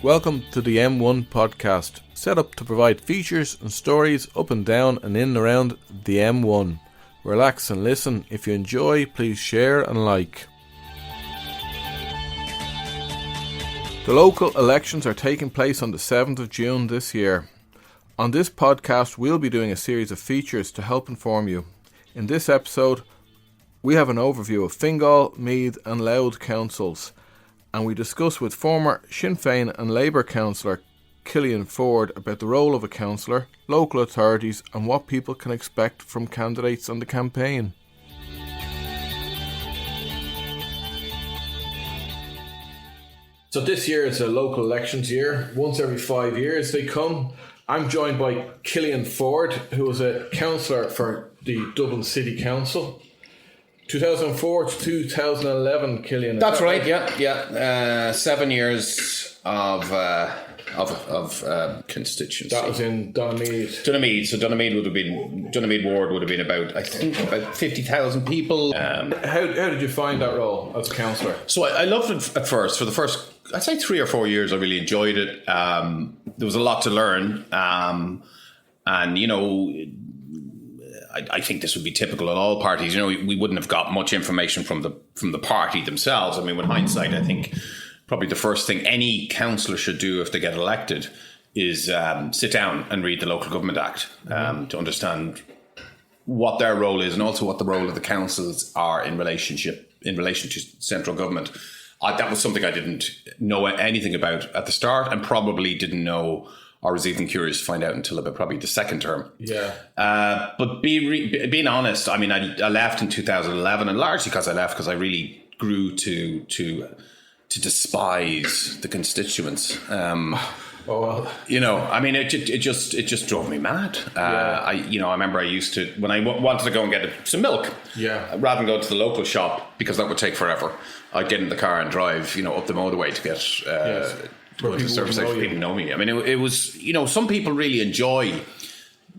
Welcome to the M1 podcast, set up to provide features and stories up and down and in and around the M1. Relax and listen. If you enjoy, please share and like. The local elections are taking place on the 7th of June this year. On this podcast, we'll be doing a series of features to help inform you. In this episode, we have an overview of Fingal, Meath and Louth councils, and we discuss with former Sinn Fein and Labour Councillor Killian Forde about the role of a councillor, local authorities and what people can expect from candidates on the campaign. So this year is a local elections year. Once every 5 years they come. I'm joined by Killian Forde, who was a councillor for the Dublin City Council. 2004 to 2011, Killian. That's right. Yeah. 7 years of constituency. That was in Donamead. So Donamead ward would have been about 50,000 people. How did you find that role as a councillor? So I loved it at first. For the first, I'd say 3 or 4 years, I really enjoyed it. There was a lot to learn, and I think this would be typical in all parties. We wouldn't have got much information from the party themselves. I mean, with hindsight, I think probably the first thing any councillor should do if they get elected is sit down and read the Local Government Act to understand what their role is and also what the role of the councils are in relation to central government. That was something I didn't know anything about at the start, and probably didn't know or was even curious to find out until about probably the second term. Yeah. But being honest, I mean, I left in 2011, and largely because I really grew to despise the constituents. I mean, it just drove me mad. I remember I used to, when I wanted to go and get some milk, rather than go to the local shop because that would take forever, I'd get in the car and drive, up the motorway to get. Go to the service station, people know me. I mean, it was, some people really enjoy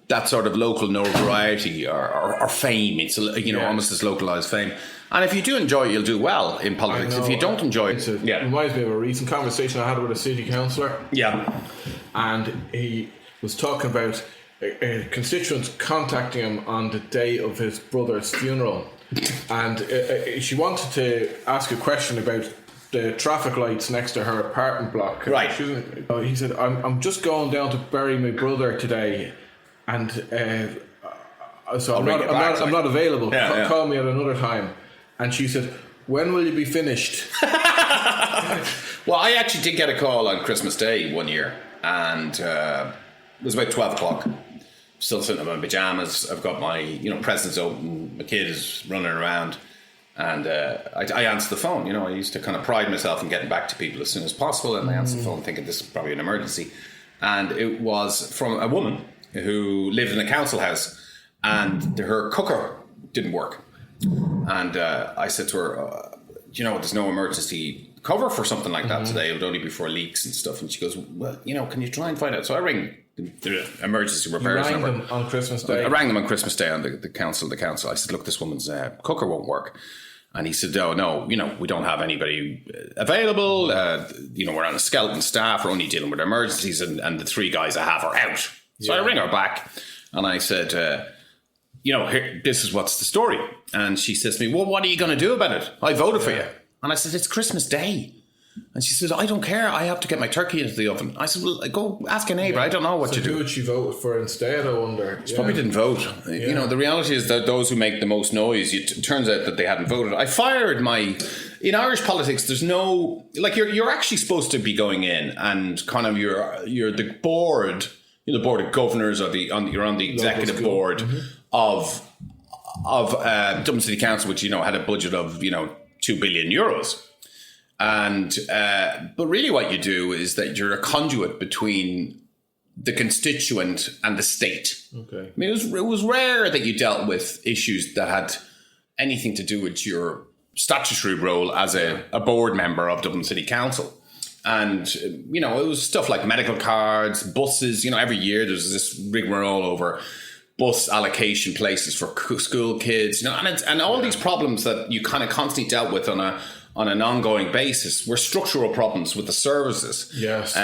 that sort of local notoriety or fame. It's, almost this localised fame. And if you do enjoy it, you'll do well in politics. If you don't enjoy it, it reminds me of a recent conversation I had with a city councillor. Yeah. And he was talking about constituents contacting him on the day of his brother's funeral. And she wanted to ask a question about the traffic lights next to her apartment block. Right. He said, I'm just going down to bury my brother today, and so I'm not available. Call me at another time. And she said, when will you be finished? Well, I actually did get a call on Christmas Day one year, and it was about 12 o'clock. Still sitting in my pajamas. I've got my presents open. My kid is running around. And I answered the phone. I used to kind of pride myself in getting back to people as soon as possible. And I answered the phone thinking this is probably an emergency. And it was from a woman who lived in a council house, and her cooker didn't work. And I said to her, there's no emergency cover for something like that today. It would only be for leaks and stuff. And she goes, well, can you try and find out? So I ring the emergency repairs number. You rang them on Christmas Day? I rang them on Christmas Day on the council. I said, look, this woman's cooker won't work. And he said, oh, no, we don't have anybody available. We're on a skeleton staff. We're only dealing with emergencies. And the 3 guys I have are out. So I ring her back and I said, here, this is what's the story. And she says to me, well, what are you going to do about it? I voted for you. And I said, it's Christmas Day. And she said, I don't care. I have to get my turkey into the oven. I said, well, go ask a neighbour. I don't know what to do. Who would she vote for instead, I wonder? She probably didn't vote. The reality is that those who make the most noise, it turns out that they hadn't voted. I fired in Irish politics, there's no, you're actually supposed to be going in and kind of you're the board, the board of governors, or you're on the executive board of Dublin City Council, which, had a budget of, 2 billion euros. And but really what you do is that you're a conduit between the constituent and the state. Okay. I mean, it was rare that you dealt with issues that had anything to do with your statutory role as a board member of Dublin City Council. And, it was stuff like medical cards, buses. Every year there's this rigmarole over bus allocation places for school kids, and all these problems that you kind of constantly dealt with on on an ongoing basis were structural problems with the services. Yes.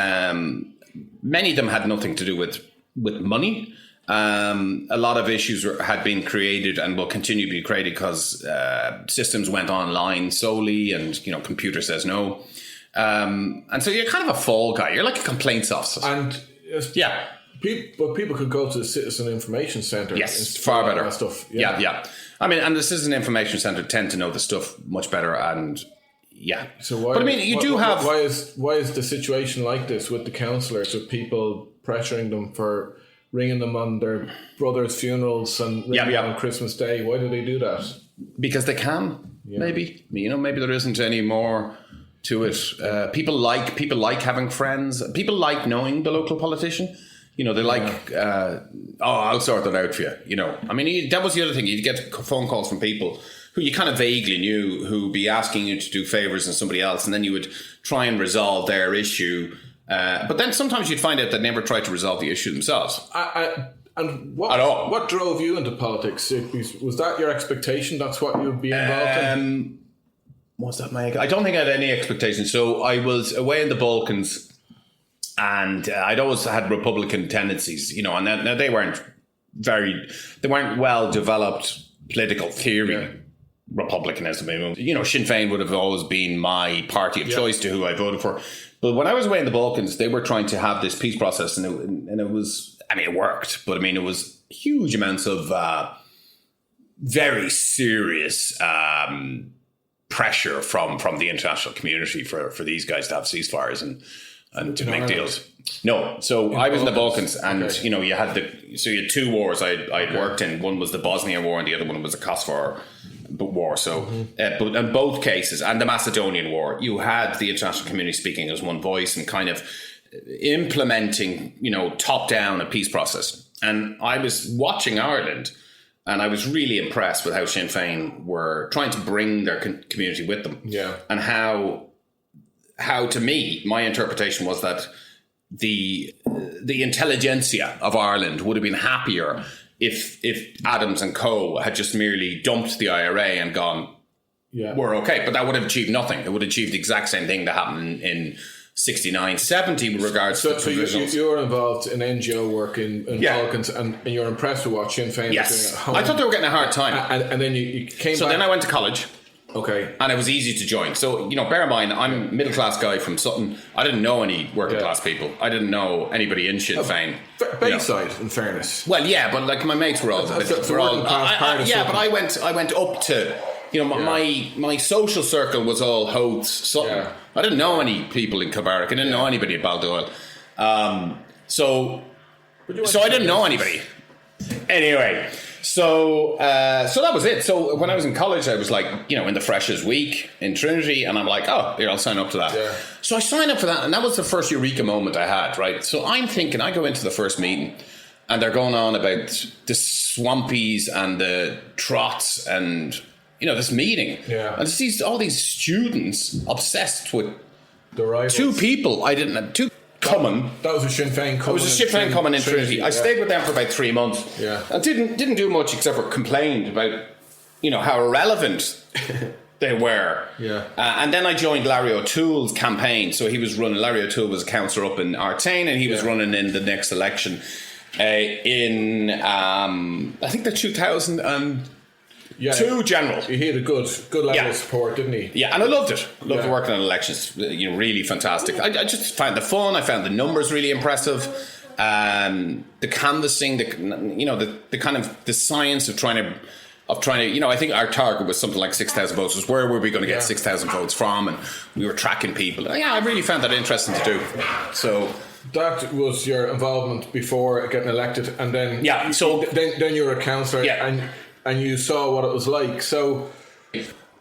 Many of them had nothing to do with money. A lot of issues had been created and will continue to be created because systems went online solely, and computer says no. And so you're kind of a fall guy. You're like a complaints officer. And people could go to the Citizen Information Centre. Yes, far better. That stuff. Yeah. I mean, and the Citizen Information Centre tend to know the stuff much better, and yeah. So why? But I mean, you do have. Why is the situation like this with the councillors, with people pressuring them for ringing them on their brothers' funerals and ringing them on Christmas Day? Why do they do that? Because they can. Yeah. Maybe maybe there isn't any more to it. People like having friends. People like knowing the local politician. They like, I'll sort that out for you. I mean, that was the other thing. You'd get phone calls from people who you kind of vaguely knew who'd be asking you to do favours in somebody else, and then you would try and resolve their issue. But then sometimes you'd find out they never tried to resolve the issue themselves. And what drove you into politics? Was that your expectation? That's what you'd be involved in? Was that I don't think I had any expectations. So I was away in the Balkans. And I'd always had Republican tendencies, and now they weren't well developed political theory. Republicanism, Sinn Fein would have always been my party of choice to who I voted for. But when I was away in the Balkans, they were trying to have this peace process, and it was, it worked, but it was huge amounts of very serious pressure from the international community for these guys to have ceasefires and to make deals. No, so I was in the Balkans, and you had two wars I'd worked in. One was the Bosnian War, and the other one was the Kosovo War. So, but in both cases, and the Macedonian War, you had the international community speaking as one voice and kind of implementing, top down a peace process. And I was watching Ireland, and I was really impressed with how Sinn Féin were trying to bring their community with them. Yeah, and how to me, my interpretation was that the intelligentsia of Ireland would have been happier if Adams and co had just merely dumped the IRA and gone, we're okay. But that would have achieved nothing. It would have achieved the exact same thing that happened in 69, 70 with regards to provisionals. So you were involved in NGO work in Balkans, and you're impressed with what Sinn Féin was doing at home. I thought they were getting a hard time. And then you came back. So then I went to college. Okay. And it was easy to join. So, bear in mind, I'm a middle-class guy from Sutton. I didn't know any working-class people. I didn't know anybody in Sinn Féin. Bayside, in fairness. Well, yeah, but my mates were all... But I went up to... my social circle was all Howth, Sutton. Yeah. I didn't know any people in Kilbarrack. I didn't know anybody at Baldoyle. So I didn't know anybody. Anyway... So that was it. So when I was in college, I was in the Freshers Week in Trinity, and I'm like, I'll sign up to that. Yeah. So I signed up for that, and that was the first eureka moment I had, right? So I'm thinking, I go into the first meeting, and they're going on about the swampies and the trots and, this meeting. Yeah. And see all these students obsessed with two people I didn't have, two common. That was a Sinn Féin common. It was a Sinn Féin common in Trinity. I stayed with them for about 3 months. Yeah. And didn't do much except for complained about, how irrelevant they were. Yeah. And then I joined Larry O'Toole's campaign. So he was running. Larry O'Toole was a councillor up in Artane, and he was running in the next election in I think the 2002 general. He had a good level of support, didn't he? Yeah, and I loved it. Loved working on elections. Really fantastic. I just found the fun. I found the numbers really impressive. The canvassing, the kind of the science of trying to. I think our target was something like 6,000 votes. Was where were we going to get 6,000 votes from? And we were tracking people. Yeah, I really found that interesting to do. So. That was your involvement before getting elected, and then then you were a councillor, and you saw what it was like. So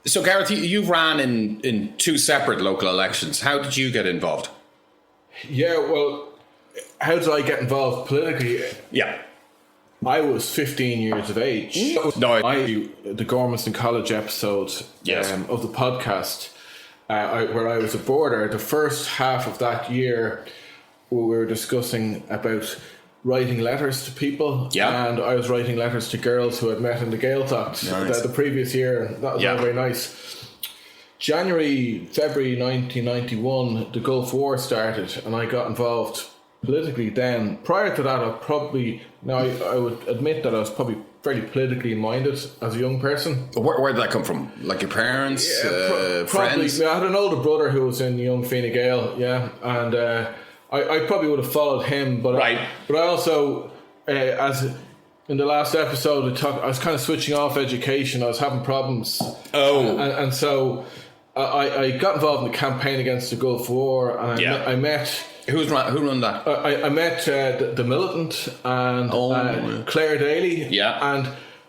Gareth, you've ran in two separate local elections. How did you get involved? Yeah, well, how did I get involved politically? Yeah. I was 15 years of age. The Gormanston College episode of the podcast where I was a boarder, the first half of that year we were discussing about writing letters to people, and I was writing letters to girls who I'd met in the Gaeltacht the previous year, and that was all very nice. February 1991, the Gulf War started, and I got involved politically then. Prior to that, I would admit that I was probably fairly politically minded as a young person. Where did that come from? Like your parents, friends? I had an older brother who was in young Fine Gael, and I probably would have followed him, but I also, as in the last episode, I was kind of switching off education. I was having problems. And so I got involved in the campaign against the Gulf War, and I met. Who run that? I met the militant and Claire Daly. Yeah. And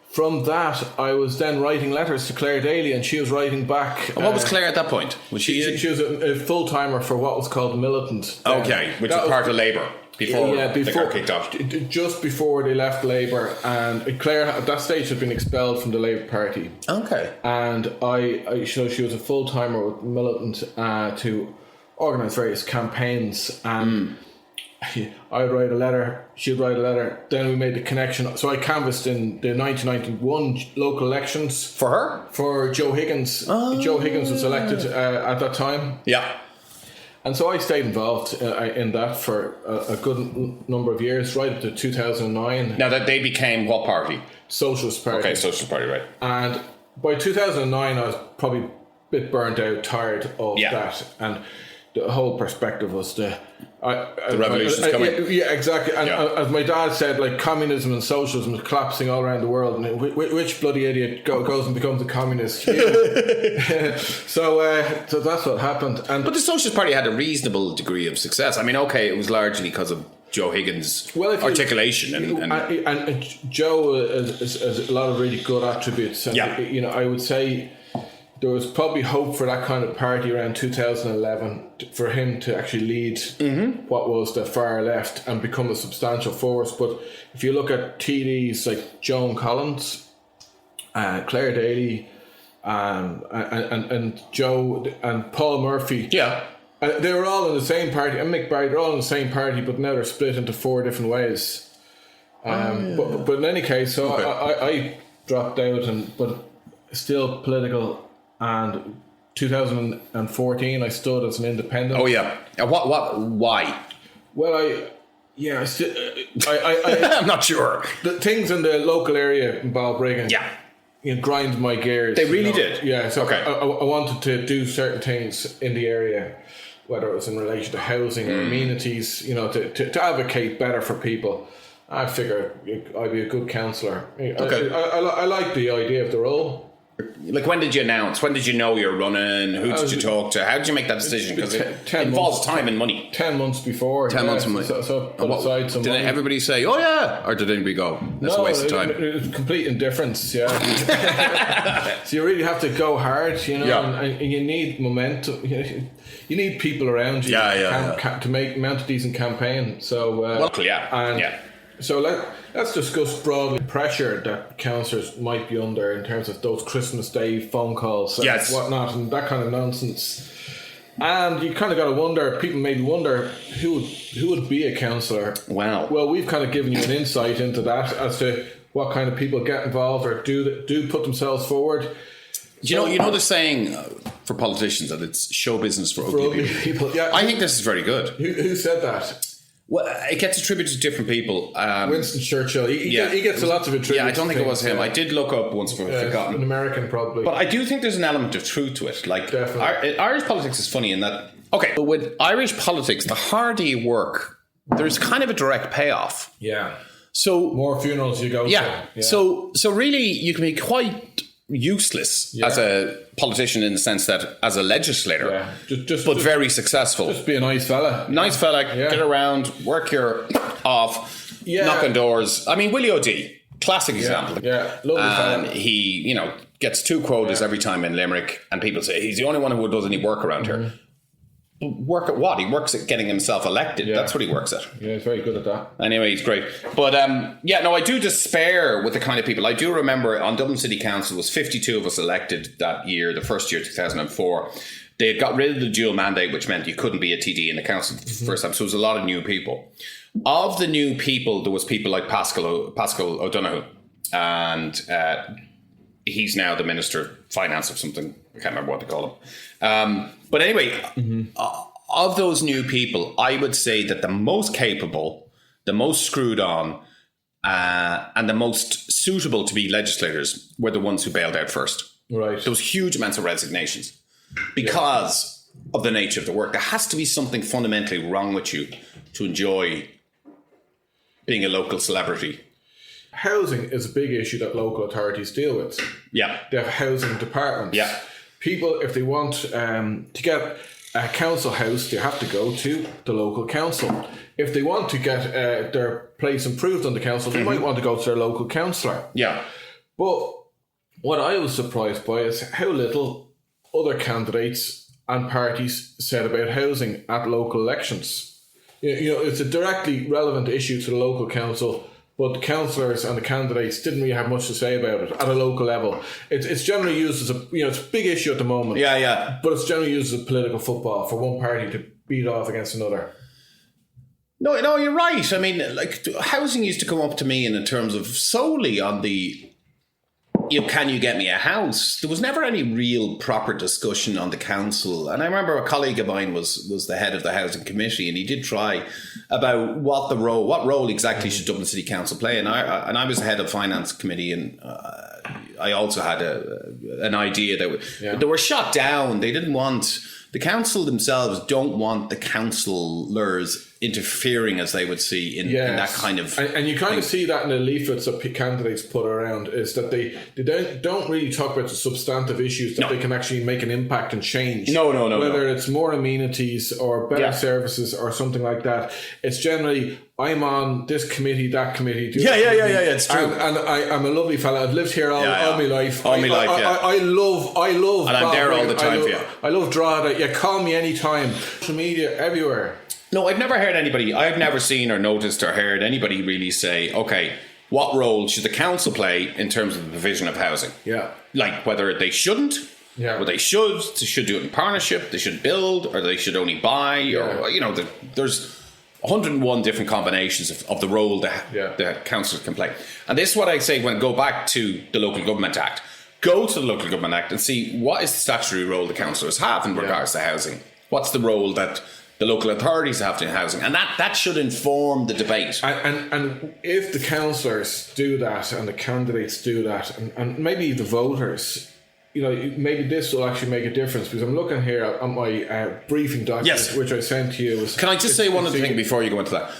from that, I was then writing letters to Claire Daly, and she was writing back. And what was Claire at that point? Was she was a full timer for what was called the militant. Okay, which was part of Labour. Before they got kicked off. Just before they left Labour, and Claire at that stage had been expelled from the Labour Party. Okay. And she was a full timer with militant to organise various campaigns, and I'd write a letter, she'd write a letter, then we made the connection. So I canvassed in the 1991 local elections. For her? For Joe Higgins. Joe Higgins was elected at that time. Yeah. And so I stayed involved in that for a good number of years, right up to 2009. Now that they became what party? Socialist Party. Okay, Socialist Party, right. And by 2009, I was probably a bit burnt out, tired of that. And the whole perspective was the revolution's coming. Yeah, exactly. And as my dad said, like, communism and socialism is collapsing all around the world, and which bloody idiot goes and becomes a communist? So that's what happened. But the Socialist Party had a reasonable degree of success. I mean, okay, it was largely because of Joe Higgins' articulation and Joe has a lot of really good attributes. And I would say there was probably hope for that kind of party around 2011 for him to actually lead what was the far left and become a substantial force. But if you look at TDs like Joan Collins, Claire Daly, and Joe and Paul Murphy, they were all in the same party, and Mick Barry, they're all in the same party, but now they're split into 4 different ways. But in any case, so I dropped out, but still political. And 2014, I stood as an independent. Oh yeah. Why? Well, I'm not sure. The things in the local area in Balbriggan, grind my gears. They really did. Yeah. So I wanted to do certain things in the area, whether it was in relation to housing or amenities. To advocate better for people. I figure I'd be a good councillor. I like the idea of the role. Like, when did you announce? When did you know you're running? Who did you talk to? How did you make that decision? Because it involves time and money. 10 months before. 10 months and money. So put aside some money. Did everybody say, oh yeah? Or did anybody go, that's a waste of time? It was complete indifference, So you really have to go hard, and you need momentum. You need people around you to mount a decent campaign. So, So let's discuss broadly pressure that councillors might be under in terms of those Christmas Day phone calls and whatnot, and that kind of nonsense. And you kind of got to wonder, people maybe wonder, who would be a councillor? Wow. Well, we've kind of given you an insight into that as to what kind of people get involved or do put themselves forward. You know the saying for politicians that it's show business for ugly people. Yeah, I think this is very good. Who said that? Well, it gets attributed to different people. Winston Churchill. He gets lots of attributes. Yeah, I don't think it was him. I did look up once, but I've forgotten. An American, probably. But I do think there's an element of truth to it. Like, definitely. Irish politics is funny in that. Okay, but with Irish politics, the harder you work, there's kind of a direct payoff. Yeah. So more funerals you go to. Yeah. So really, you can be quite useless as a politician in the sense that as a legislator, just very successful. Just be a nice fella. Get around, work your off, knock on doors. I mean, Willie O'D, classic example. Yeah, lovely fella. He, gets 2 quotas every time in Limerick, and people say he's the only one who does any work around here. Work at what? He works at getting himself elected. That's what he works at. Yeah, he's very good at that. Anyway, he's great. But I do despair with the kind of people. I do remember on Dublin City Council was 52 of us elected that year, the first year, 2004. They had got rid of the dual mandate, which meant you couldn't be a TD in the council for the first time. So there was a lot of new people. Of the new people, there was people like Pascal O'Donoghue, and he's now the Minister of Finance of something I can't remember what they call them. But anyway, of those new people, I would say that the most capable, the most screwed on, and the most suitable to be legislators were the ones who bailed out first. Right. There was huge amounts of resignations because of the nature of the work. There has to be something fundamentally wrong with you to enjoy being a local celebrity. Housing is a big issue that local authorities deal with. Yeah. They have housing departments. Yeah. People, if they want to get a council house, they have to go to the local council. If they want to get their place improved on the council, they might want to go to their local councillor. Yeah. But what I was surprised by is how little other candidates and parties said about housing at local elections. You know, it's a directly relevant issue to the local council, but the councillors and the candidates didn't really have much to say about it at a local level. It's generally used as it's a big issue at the moment. Yeah, yeah. But it's generally used as a political football for one party to beat off against another. No, you're right. I mean, like, housing used to come up to me in terms of solely on the, can you get me a house? There was never any real proper discussion on the council. And I remember a colleague of mine was the head of the housing committee, and he did try about what role exactly should Dublin City Council play. And I was the head of finance committee, and I also had an idea that they were shot down. They didn't want, the council themselves don't want the councillors interfering, as they would see in that kind of and you kind of see that in the leaflets that candidates put around, is that they don't really talk about the substantive issues that they can actually make an impact and change. Whether it's more amenities or better services or something like that. It's generally, I'm on this committee, that committee. It's true. And I'm a lovely fella. I've lived here all my life. I love and I'm there all the time for you. I love Drogheda. You call me anytime. Social media everywhere. No, I've never heard anybody, I've never seen or noticed or heard anybody really say, okay, what role should the council play in terms of the provision of housing? Yeah. Like whether they shouldn't, or they should do it in partnership, they should build, or they should only buy, or, there's 101 different combinations of the role that the council can play. And this is what I say when I go back to the Local Government Act. Go to the Local Government Act and see what is the statutory role the councillors have in regards to housing. What's the role that the local authorities have to housing, and that should inform the debate. And if the councillors do that and the candidates do that, and maybe the voters, maybe this will actually make a difference, because I'm looking here at my briefing document, which I sent to you. Can I just say one other thing before you go into that?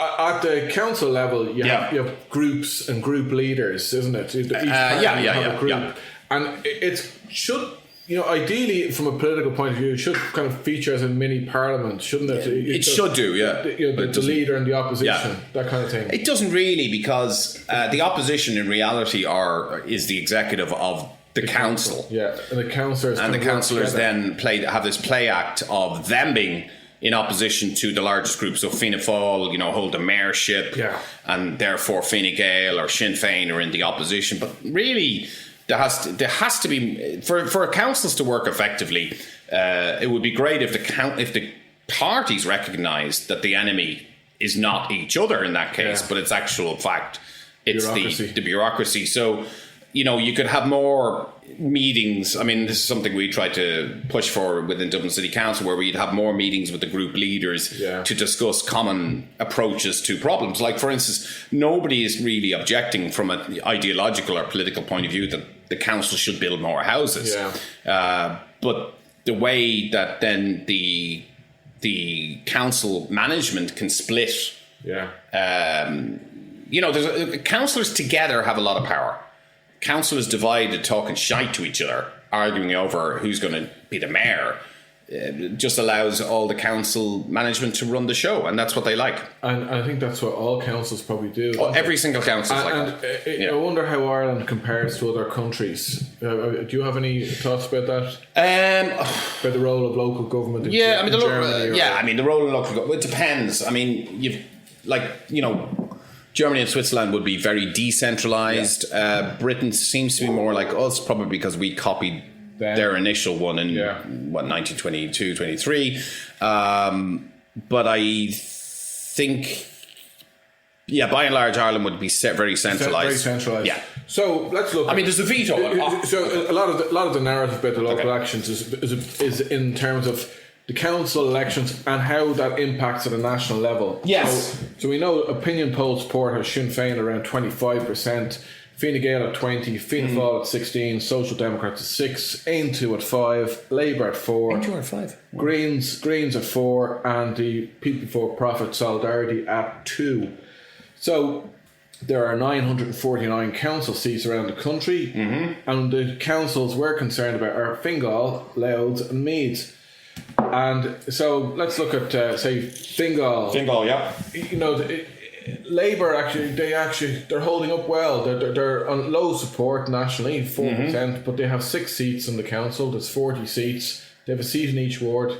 At the council level, you have groups and group leaders, isn't it? Each party have a group. Yeah. And it should, ideally, from a political point of view, it should kind of feature as a mini parliament, shouldn't it? It should do, yeah. The leader and the opposition, that kind of thing. It doesn't really, because the opposition in reality is the executive of the council. Yeah, and the councillors. And the councillors then have this play act of them being in opposition to the largest group. So Fianna Fáil, hold the mayorship, and therefore Fine Gael or Sinn Fein are in the opposition. But really, there has to be, for councils to work effectively, it would be great if the parties recognised that the enemy is not each other in that case, but it's actual fact. It's the bureaucracy. So, you could have more meetings. I mean, this is something we try to push for within Dublin City Council, where we'd have more meetings with the group leaders to discuss common approaches to problems. Like, for instance, nobody is really objecting from an ideological or political point of view that the council should build more houses. But the way that then the council management can split, councillors together have a lot of power. Councillors divided, talking shite to each other, arguing over who's going to be the mayor, just allows all the council management to run the show, and that's what they like. And I think that's what all councils probably do. Every single council is like that. I wonder how Ireland compares to other countries. Do you have any thoughts about that? About the role of local government in Germany? The role of local government, it depends. I mean, Germany and Switzerland would be very decentralised. Britain seems to be more like us, probably because we copied their initial one in 1922, 23. But I think, by and large, Ireland would be very centralised. Very centralised. Yeah. So let's look. I mean, there's a veto. So a lot of the narrative about the local elections is in terms of the council elections and how that impacts at a national level. Yes. So we know opinion poll support has Sinn Féin around 25%, Fine Gael at 20%, Fianna Fáil at 16%, Social Democrats at 6%, Aontú at 5%, Labour at 4%, Aontú at 5%. Greens at 4%, and the People for Profit Solidarity at 2%. So there are 949 council seats around the country, and the councils we're concerned about are Fingal, Louth, and Meath. And so let's look at say Fingal. Fingal, yeah. You know, Labour they're holding up well. They're on low support nationally, 4%, but they have 6 seats in the council. There's 40 seats. They have a seat in each ward.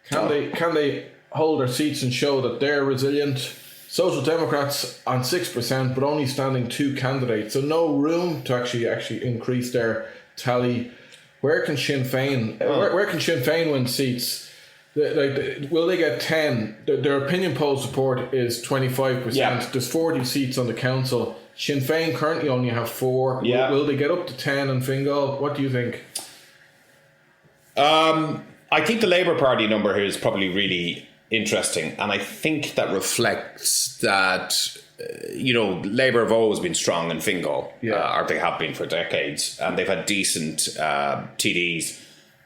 Can they hold their seats and show that they're resilient? Social Democrats on 6%, but only standing 2 candidates, so no room to actually increase their tally. Where can Sinn Féin? Where can Sinn Féin win seats? Will they get 10? Their opinion poll support is 25%. Yeah. There's 40 seats on the council. Sinn Féin currently only have 4. Yeah. Will they get up to 10 in Fingal? What do you think? I think the Labour Party number here is probably really interesting, and I think that reflects that Labour have always been strong in Fingal, or they have been for decades, and they've had decent TDs,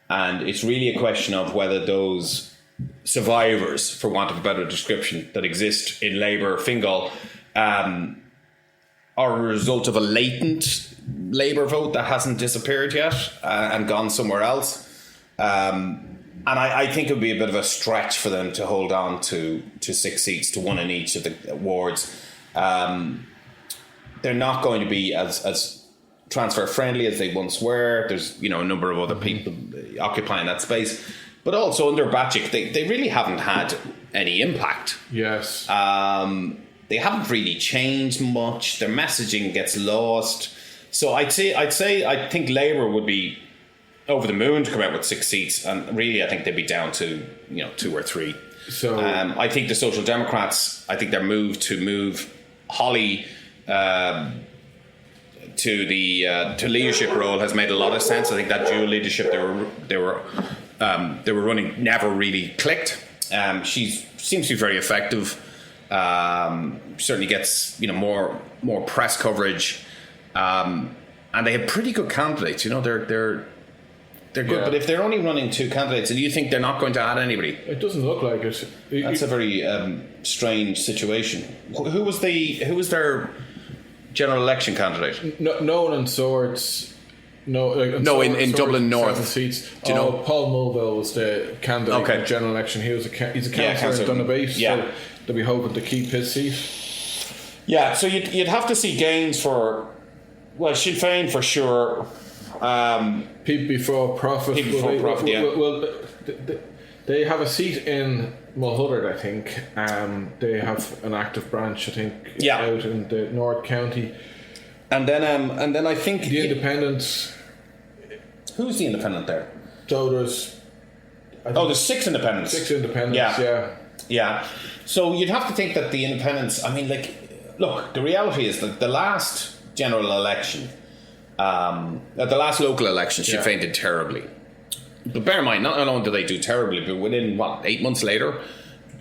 and it's really a question of whether those survivors, for want of a better description, that exist in Labour Fingal are a result of a latent Labour vote that hasn't disappeared yet and gone somewhere else. And I think it would be a bit of a stretch for them to hold on to 6 seats, to 1 in each of the wards. They're not going to be as transfer friendly as they once were. There's a number of other people occupying that space, but also under Bacik, they really haven't had any impact. Yes. They haven't really changed much. Their messaging gets lost. So I think Labour would be over the moon to come out with 6 seats, and really I think they'd be down to 2 or 3. So I think the Social Democrats, I think their move to move Holly to the leadership role has made a lot of sense. I think that dual leadership they were running never really clicked. She seems to be very effective. Certainly gets more press coverage, and they have pretty good candidates. They're good, but if they're only running 2 candidates, and you think they're not going to add anybody? It doesn't look like it. That's a very strange situation. Who was their general election candidate? No one in Swords. In Dublin North. Seats. Do you know? Paul Mulville was the candidate in the general election. He's a councillor in Donabate, so they'll be hoping to keep his seat. Yeah, so you'd have to see gains for Sinn Féin for sure. People Before Profit. They have a seat in Mulhuddard, I think. They have an active branch, I think, out in the North County. And then I think the Independents. Who's the Independent there? So there's 6 Independents. 6 Independents. Yeah. So you'd have to think that the Independents. I mean, look, the reality is that the last general election. At the last local election, Sinn Féin did terribly. But bear in mind, not only did they do terribly, but within 8 months later,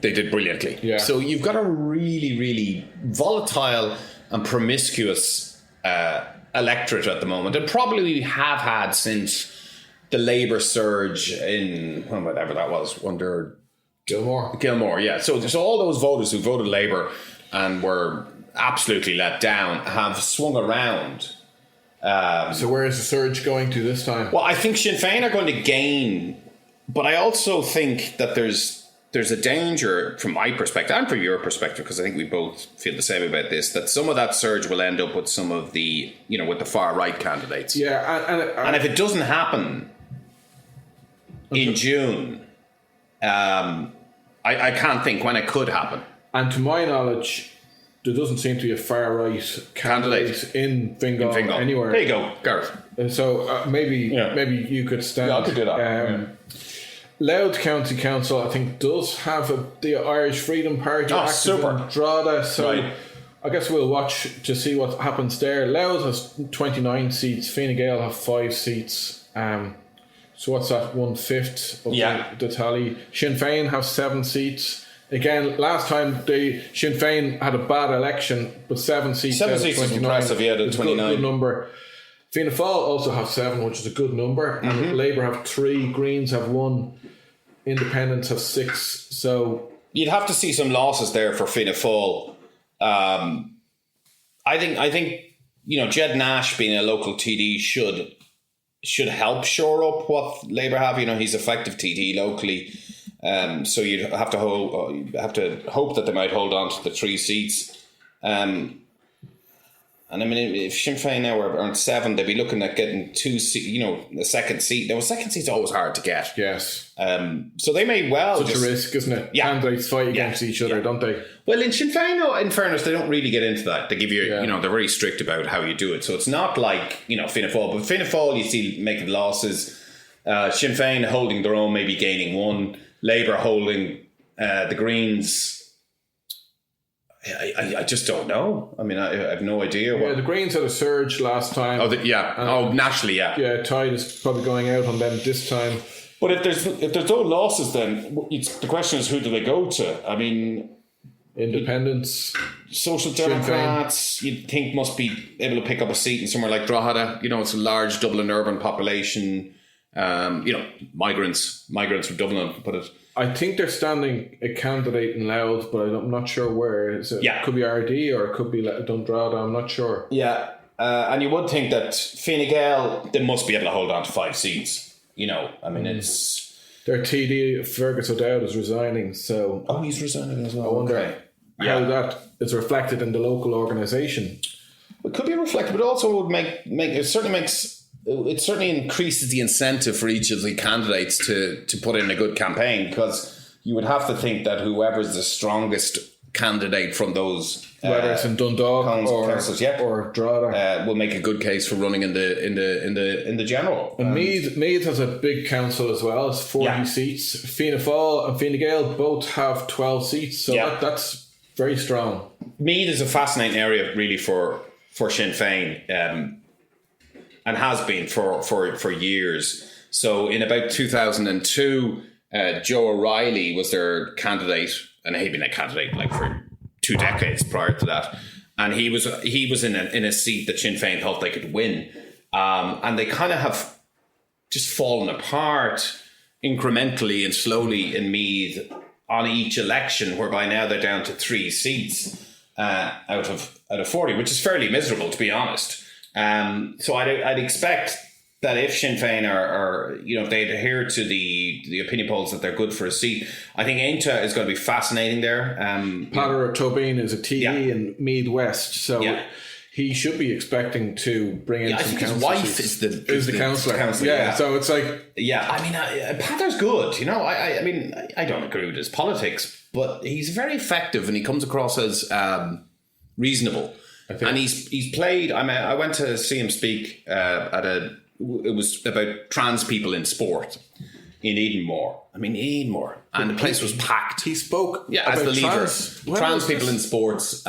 they did brilliantly. Yeah. So you've got a really, really volatile and promiscuous electorate at the moment, and probably have had since the Labour surge in whatever that was under Gilmore. Yeah. So all those voters who voted Labour and were absolutely let down have swung around. So where is the surge going to this time? Well, I think Sinn Féin are going to gain, but I also think that there's a danger from my perspective and from your perspective, because I think we both feel the same about this, that some of that surge will end up with some of the, with the far right candidates. Yeah, and if it doesn't happen in June, I can't think when it could happen. And to my knowledge, there doesn't seem to be a far right candidate in Fingal anywhere. There you go, Gareth. So maybe you could stand. Yeah, I could do that. Louth County Council, I think, does have the Irish Freedom Party active in Drogheda. So I guess we'll watch to see what happens there. Louth has 29 seats. Fine Gael have 5 seats. So what's that? 1/5 of the tally. Sinn Fein have 7 seats. Again, last time Sinn Fein had a bad election, but 7 seats. 7 seats is impressive. Yeah, the 29. Good number. Fianna Fáil also have 7, which is a good number. And Labour have 3. Greens have 1. Independents have 6. So you'd have to see some losses there for Fianna Fáil. I think Jed Nash being a local TD should help shore up what Labour have. He's effective TD locally, so you'd have to hope that they might hold on to the 3 seats. And I mean, if Sinn Féin now are on 7, they'd be looking at getting 2 seats. A second seat. Now, a second seat's always hard to get. Yes. So they may well such a risk, isn't it? Yeah. Candidates fight against each other, don't they? Well, in Sinn Féin, in fairness, they don't really get into that. They give you, they're very strict about how you do it. So it's not like, Fianna Fáil. But Fianna Fáil, you see making losses. Sinn Féin holding their own, maybe gaining 1. Labour holding the Greens. I just don't know. I mean, I have no idea. The Greens had a surge last time. Nationally, yeah. Yeah, tide is probably going out on them this time. But if there's no losses, then the question is, who do they go to? I mean, Independents, Social Democrats, you'd think must be able to pick up a seat in somewhere like Drogheda. It's a large Dublin urban population. Migrants from Dublin, put it. I think they're standing a candidate in Louth, but I'm not sure where. It could be RD or it could be Dundroda. I'm not sure. Yeah, and you would think that Fine Gael, they must be able to hold on to 5 seats. I mean, it's their TD Fergus O'Dowd is resigning, so he's resigning as well. I wonder how that is reflected in the local organisation. It could be reflected, but also would make it certainly increases the incentive for each of the candidates to put in a good campaign, because you would have to think that whoever's the strongest candidate from those, whether it's in Dundalk or Drogheda, will make a good case for running in the general. And Meath has a big council as well. It's 40 seats. Fianna Fáil and Fine Gael both have 12 seats, so that's very strong. Meath is a fascinating area, really, for Sinn Féin. And has been for years. So in about 2002, Joe O'Reilly was their candidate, and he'd been a candidate like for 2 decades prior to that. And he was in a seat that Sinn Féin thought they could win, and they kind of have just fallen apart incrementally and slowly in Meath on each election, whereby now they're down to 3 seats out of 40, which is fairly miserable, to be honest. So I'd expect that if Sinn Féin are if they adhere to the opinion polls that they're good for a seat, I think Ainta is going to be fascinating there. Padraig Tobin is a TD in Meath West, so he should be expecting to bring in some council. His wife is the councillor. So it's like I mean, Padraig's good. I mean, I don't agree with his politics, but he's very effective and he comes across as reasonable. And he's played. I mean, I went to see him speak it was about trans people in sport in Edenmore. I mean, Edenmore, and the place was packed. He spoke as the leader. Trans people in sports.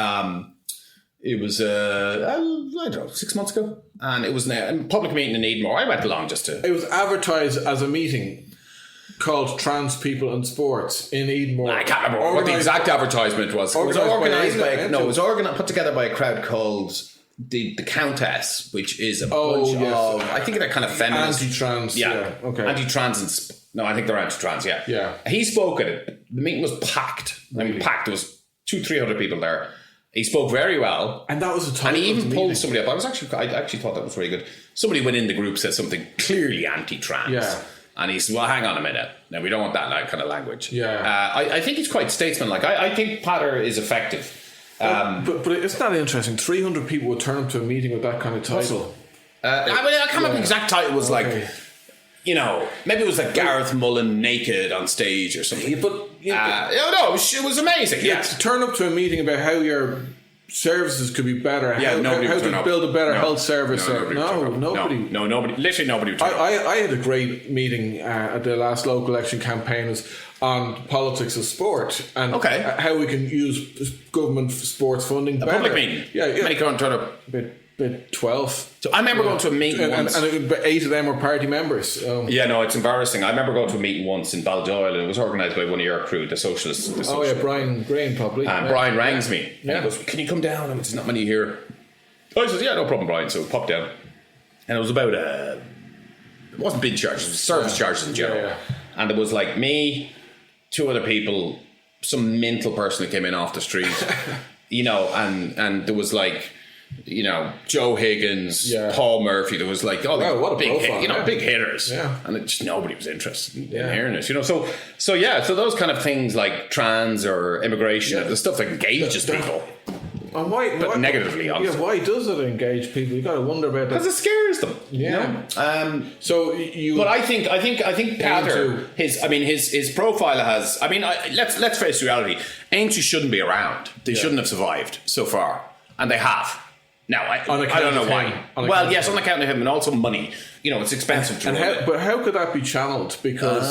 It was I don't know, 6 months ago, and it was a public meeting in Edenmore. I went along just to. It was advertised as a meeting called Trans People in Sports in Edenmore. I can't remember what the exact advertisement was. It was organised put together by a crowd called the Countess, which is a bunch of, I think they're kind of feminist. Anti-trans, anti-trans no, I think they're anti-trans, yeah. He spoke at it. The meeting was packed. Really? I mean, packed. There was 200-300 people there. He spoke very well. And that was the time. And he even pulled somebody up. I actually thought that was very good. Somebody went in the group, said something clearly anti-trans. Yeah. And he said, well, hang on a minute. Now, we don't want that kind of language. Yeah. I think he's quite statesmanlike. I think Patter is effective. But it's not interesting. 300 people would turn up to a meeting with that kind of title. I can't remember the exact title. It was like, maybe it was like Gareth Mullen naked on stage or something. But it was amazing. To turn up to a meeting about how you're services could be better. Yeah, nobody how would turn to up. build a better No. health service. Nobody. No, nobody. Literally nobody would turn up. I had a great meeting at the last local election campaign on politics of sport and how we can use government sports funding better. Public meeting. Yeah. How many can't turn up? Bit 12. So I remember going to a meeting once. And 8 of them were party members. Yeah, no, it's embarrassing. I remember going to a meeting once in Baldoyle, and it was organised by one of your crew, the Socialists. Oh, yeah, Brian Green, probably. And Brian rangs me. And he goes, can you come down? There's not many here. I said, yeah, no problem, Brian. So pop down. And it was about, it wasn't bid charges, it was service charges in general. Yeah. And it was like me, 2 other people, some mental person that came in off the street, and there was like, Joe Higgins, Paul Murphy. There was like, what a big, profile, big hitters, and just nobody was interested in hearing it. So those kind of things like trans or immigration, the stuff that engages people. And why negatively, obviously. Yeah, why does it engage people? You got to wonder about that. Because it scares them. Yeah. So you. But I think Pater, his profile has. I mean, let's face reality. Aintree shouldn't be around. They shouldn't have survived so far, and they have. Now, I don't know why. Well, yes, on account of him, and also money. It's expensive to run. But how could that be channeled? Because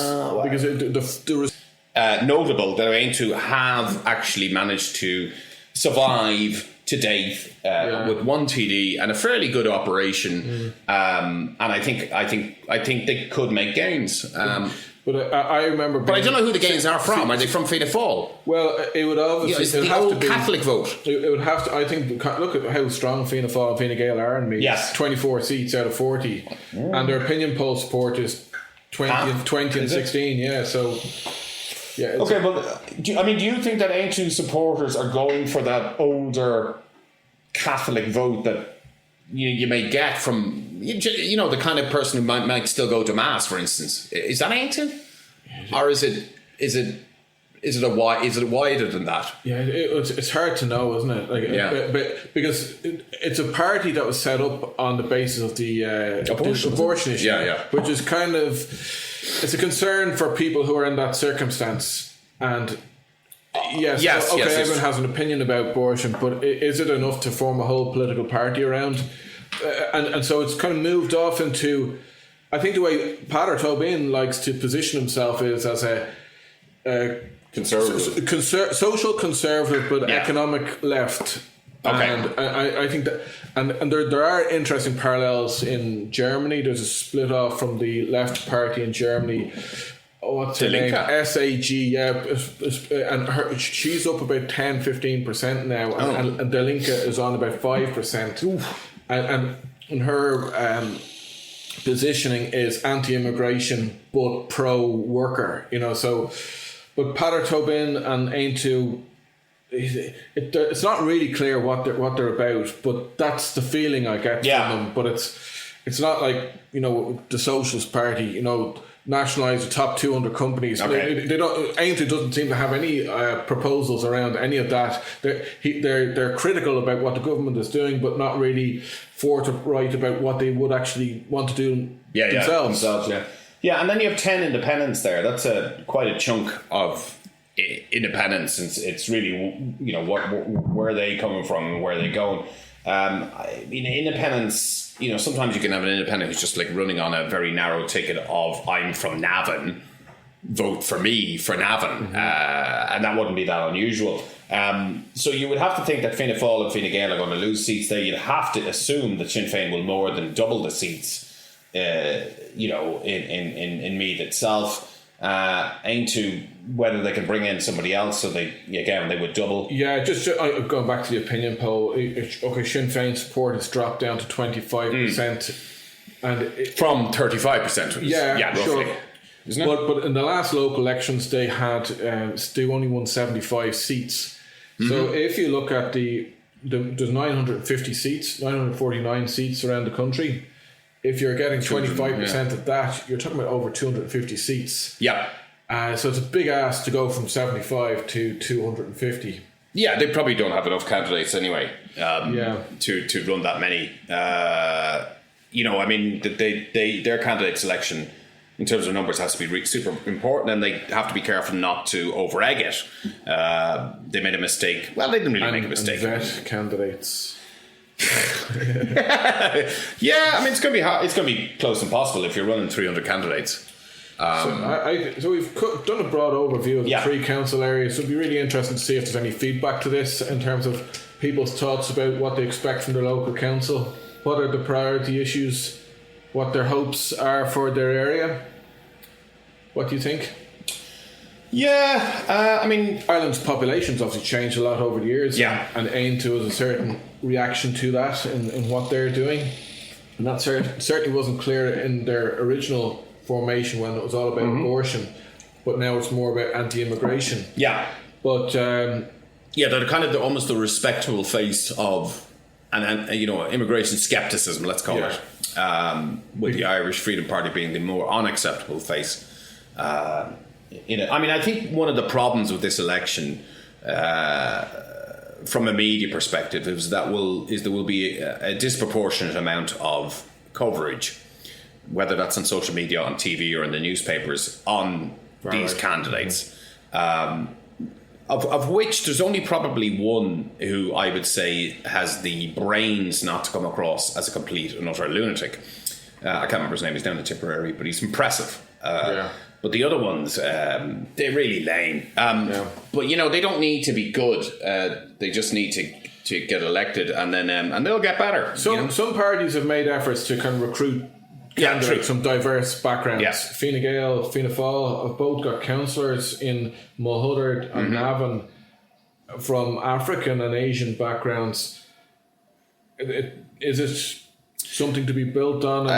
there was notable that Aintree have actually managed to survive to date with one TD and a fairly good operation, and I think they could make gains. But I remember. But I don't know who the gains are from. Are they from Fianna Fáil? Well, it would obviously it's the old Catholic vote. It would have to. I think. Look at how strong Fianna Fáil and Fine Gael are in Meath. Yes, 24 seats out of 40, and their opinion poll support is 20 and 16. Yeah, so. Yeah. Okay, but do you think that Aintree supporters are going for that older Catholic vote that you may get from the kind of person who might still go to mass, for instance? Is that Aintree, or is it wider than that? Yeah, it's hard to know, isn't it? But because it's a party that was set up on the basis of the abortion issue, which is kind of. It's a concern for people who are in that circumstance, and everyone has an opinion about abortion, but is it enough to form a whole political party around? And so it's kind of moved off into. I think the way Pater Tobin likes to position himself is as a conservative, social conservative, but economic left. Okay. And I think that, and there are interesting parallels in Germany. There's a split off from the left party in Germany. What's her name? SAG, and she's up about 10-15% now, and Der Linke is on about 5%. And her positioning is anti-immigration but pro-worker. So, but Pater Tobin and Aintree. It's not really clear what they're about, but that's the feeling I get from them. But it's not like the Socialist Party, nationalise the top 200 companies. Okay. They don't. Aintree doesn't seem to have any proposals around any of that. They're critical about what the government is doing, but not really forthright about what they would actually want to do themselves. Yeah, and then you have 10 independents there. That's quite a chunk of independence. It's really where are they coming from and where are they going. Independence, sometimes you can have an independent who's just like running on a very narrow ticket of I'm from Navan, vote for me for Navan, and that wouldn't be that unusual. So you would have to think that Fianna Fáil and Fine Gael are going to lose seats there. You'd have to assume that Sinn Féin will more than double the seats in Meath itself. Into whether they can bring in somebody else, so they would double. Yeah, just going back to the opinion poll. Okay, Sinn Féin support has dropped down to 25%, and from 35%. Roughly, sure. Isn't it? But in the last local elections, they only won 75 seats. So if you look at there's 950 seats, 949 seats around the country. If you're getting 25% of that, you're talking about over 250 seats. Yeah. So it's a big ask to go from 75 to 250. Yeah, they probably don't have enough candidates anyway. To run that many. Their candidate selection in terms of numbers has to be super important, and they have to be careful not to over-egg it. They made a mistake. Well, they didn't really make a mistake. And vet candidates. Yeah, I mean, it's going to be hard. It's going to be close to impossible if you're running 300 candidates. So we've done a broad overview of the 3 council areas. So it'd be really interesting to see if there's any feedback to this in terms of people's thoughts about what they expect from their local council, what are the priority issues, what their hopes are for their area. What do you think? Yeah, I mean, Ireland's population's obviously changed a lot over the years. Yeah. And aim to is a certain reaction to that in what they're doing. And that certainly wasn't clear in their original formation when it was all about abortion, but now it's more about anti-immigration. Yeah. But they're kind of almost the respectable face of immigration skepticism, let's call it, with the Irish Freedom Party being the more unacceptable face. I mean, I think one of the problems with this election, from a media perspective, is there will be a disproportionate amount of coverage, whether that's on social media, on TV, or in the newspapers, on these candidates, of which there's only probably one who I would say has the brains not to come across as a complete and utter lunatic. I can't remember his name, he's down in Tipperary, but he's impressive. But the other ones, they're really lame. But, they don't need to be good. They just need to get elected, and then and they'll get better. Some parties have made efforts to kind of recruit candidates from diverse backgrounds. Yeah. Fine Gael, Fianna Fáil have both got councillors in Mulhuddard and Navan from African and Asian backgrounds. Is it something to be built on?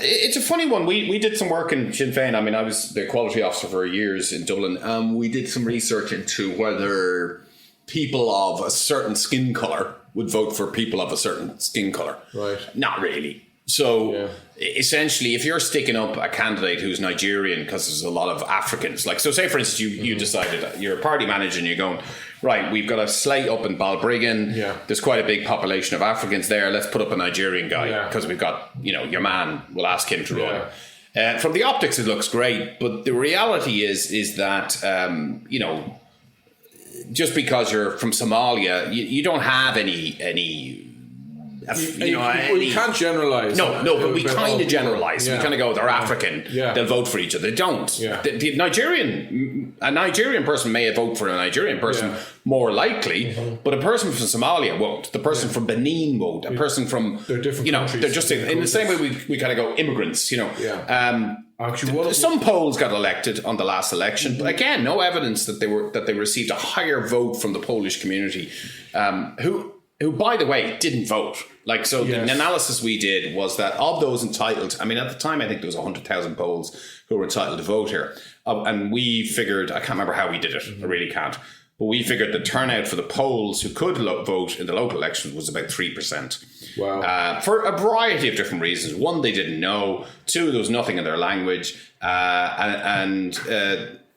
It's a funny one. We did some work in Sinn Féin. I mean, I was the quality officer for years in Dublin. We did some research into whether people of a certain skin colour would vote for people of a certain skin colour. Right. Not really. So essentially, if you're sticking up a candidate who's Nigerian, because there's a lot of Africans, so say for instance you decided, you're a party manager and you're going, right, we've got a slate up in Balbriggan, there's quite a big population of Africans there, let's put up a Nigerian guy, because we've got, your man, we'll ask him to run. From the optics it looks great, but the reality is that just because you're from Somalia, you don't have any you can't generalise. No, but we kind of generalise. We kind of go, they're African. They'll vote for each other. They don't. The a Nigerian person may vote for a Nigerian person more likely, but a person from Somalia won't. The person from Benin won't. A person from they're different countries. They're just in the same way we kind of go immigrants. Actually, some Poles got elected on the last election, but again, no evidence that they received a higher vote from the Polish community, who, by the way, didn't vote. The analysis we did was that of those entitled, I mean, at the time, I think there was 100,000 Poles who were entitled to vote here. And we figured, I can't remember how we did it, I really can't. But we figured the turnout for the Poles who could vote in the local elections was about 3%. Wow. For a variety of different reasons. One, they didn't know. Two, there was nothing in their language.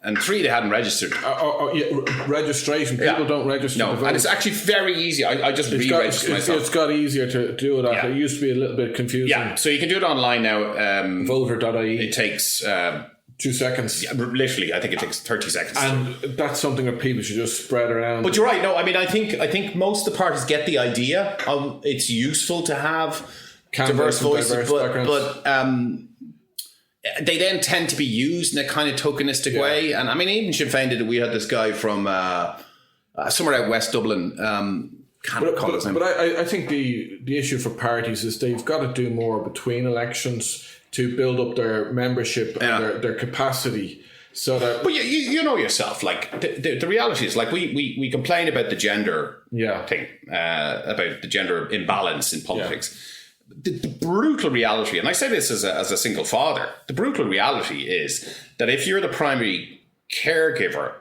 And three, they hadn't registered. Registration. People don't register to vote. And it's actually very easy. I just re-registered myself. It's got easier to do it after. It used to be a little bit confusing. Yeah, so you can do it online now. Voter.ie. It takes 2 seconds. Yeah, literally, I think it takes 30 seconds. And that's something that people should just spread around. But you're right. No, I mean, I think most of the parties get the idea of it's useful to have diverse voices, but they then tend to be used in a kind of tokenistic way. And I mean, even Sinn Féin did it. We had this guy from somewhere out West Dublin. Can't recall his name. But I think the issue for parties is they've got to do more between elections to build up their membership and their capacity. So that, but you know yourself, the reality is, we complain about the gender thing, about the gender imbalance in politics. Yeah. The brutal reality, and I say this as a single father, the brutal reality is that if you're the primary caregiver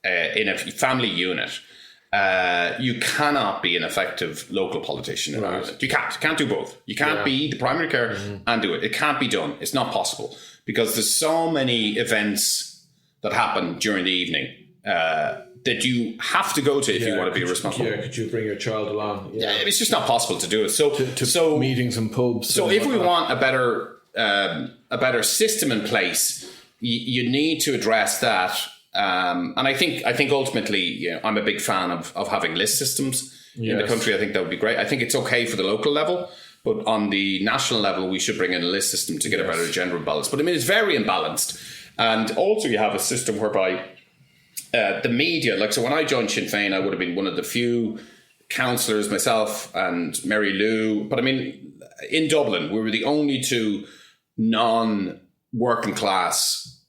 in a family unit, you cannot be an effective local politician in Ireland. You can't do both. You can't be the primary care and do it. It can't be done. It's not possible because there's so many events that happen during the evening that you have to go to if you want to be responsible. Yeah, could you bring your child along? Yeah, it's just not possible to do it. So meetings and pubs. So if we want a better a better system in place, you need to address that. And I think ultimately, I'm a big fan of having list systems in the country. I think that would be great. I think it's okay for the local level, but on the national level, we should bring in a list system to get a better general balance. But I mean, it's very imbalanced. And also you have a system whereby the media, like, so when I joined Sinn Fein, I would have been one of the few councillors, myself and Mary Lou. But I mean, in Dublin, we were the only two non-working class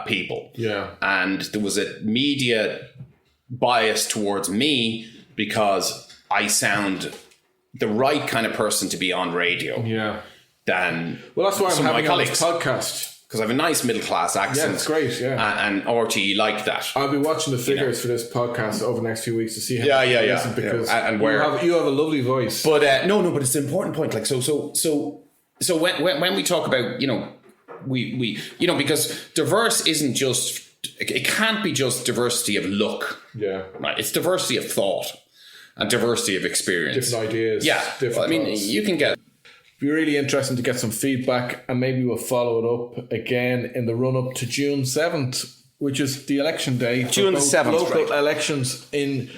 people. Yeah. And there was a media bias towards me because I sound the right kind of person to be on radio. Yeah. Than that's why I'm having on this podcast. Because I have a nice middle class accent. Yeah, it's great, yeah. And RTE like that. I'll be watching the figures for this podcast over the next few weeks to see how because and where you have a lovely voice. But but it's an important point. Like so when we talk about, we because diverse isn't just, it can't be just diversity of look. Yeah. Right. It's diversity of thought and diversity of experience. Different ideas. Yeah. Different thoughts. You can get. Be really interesting to get some feedback, and maybe we'll follow it up again in the run up to June 7th, which is the election day. June 7th, local elections in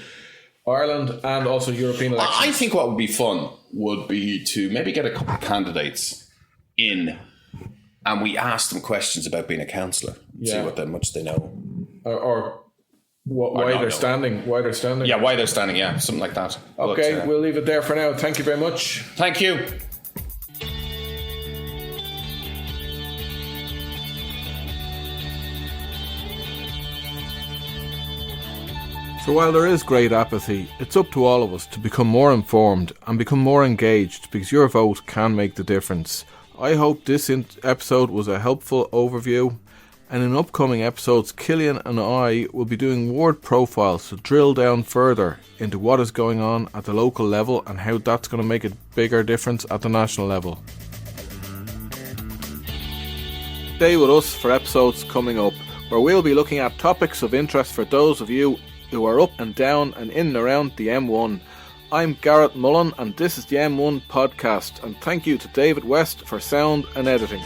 Ireland and also European elections. I think what would be fun would be to maybe get a couple of candidates in, and we ask them questions about being a councillor. See what much they know, why they're standing. Yeah, why they're standing. Yeah, something like that. Okay, we'll leave it there for now. Thank you very much. Thank you. So while there is great apathy, it's up to all of us to become more informed and become more engaged, because your vote can make the difference. I hope this episode was a helpful overview, and in upcoming episodes Killian and I will be doing ward profiles to drill down further into what is going on at the local level and how that's going to make a bigger difference at the national level. Stay with us for episodes coming up, where we'll be looking at topics of interest for those of you who are up and down and in and around the M1. I'm Garrett Mullen, and this is the M1 podcast, and thank you to David West for sound and editing.